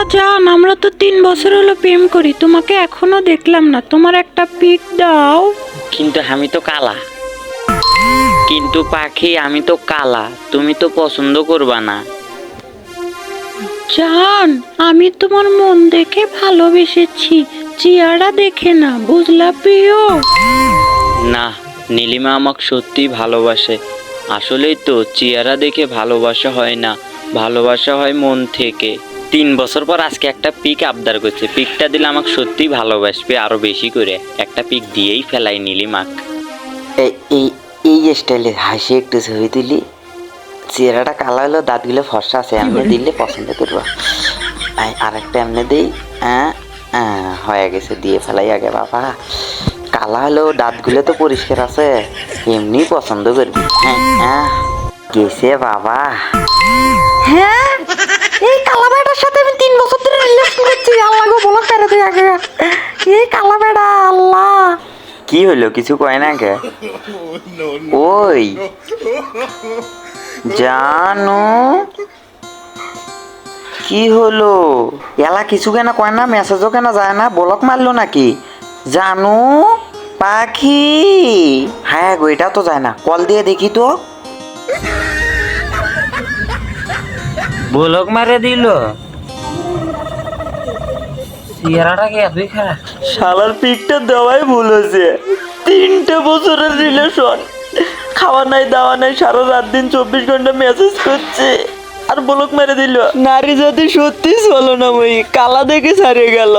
আচ্ছা জান, আমরা তো 3 বছর হলো প্রেম করি, তোমাকে এখনো দেখলাম না, তোমার একটা পিক দাও। কিন্তু আমি তো কালা। কিন্তু পাখি আমি তো কালা, তুমি তো পছন্দ করবা না। জান, আমি তোমার মন দেখে ভালোবেসেছি, চেহারা দেখে না, বুঝলা প্রিয়? না, নীলিমা আমাকে সত্যি ভালোবাসে। আসলেই তো চেহারা দেখে ভালোবাসা হয় না, ভালোবাসা হয় মন থেকে। 3 বছর পর আজকে একটা পিক আবদার করছে, পিকটা দিলে আমাকে সত্যি ভালোবাসবে আরো বেশি করে। একটা পিক দিয়েই ফেলাই নীলিমাক। এই এই এই স্টাইলে হাসি একটু ছবি তুলি, চেহারাটা কালো হলো, দাঁতগুলো ফর্সা আছে, এমনি দিলে পছন্দ করবো। আর একটা এমনি দিই। হয়ে গেছে, দিয়ে ফেলাই আগে। বাবা কালা হলো, দাঁতগুলো তো পরিষ্কার আছে, এমনি পছন্দ করবি। গেছে বাবা। হ্যাঁ, এই কালা বেড়ার সাথে আমি 3 বছর ধরে রিলেশন করছি। আল্লাহ গো, বলো কেন তুই আগে। এই কালা বেড়া, আল্লাহ। কি হলো, কিছু কয় না কে? ওই জানো কি হলো? এলা কিছু কেন কয় না, মেসেজও কেন যায় না, ব্লক মারলো নাকি? জানু পাখি, হ্যাঁ গো, এটা তো যায় না, কল দিয়ে দেখি তো। ব্লক মারে দিল। চেহারাটা কি এতই খারাপ? শালার পিকটা দেওয়াই ভুল হয়েছে। 3 বছরের রিলেশন, খাওয়া নাই দাওয়া নাই, সারা রাত দিন 24 ঘন্টা মেসেজ করছে, আর ব্লক মেরে দিল। নারী জাতি সত্যি চলো না, মই কালা দেখে ছাড়িয়ে গেল।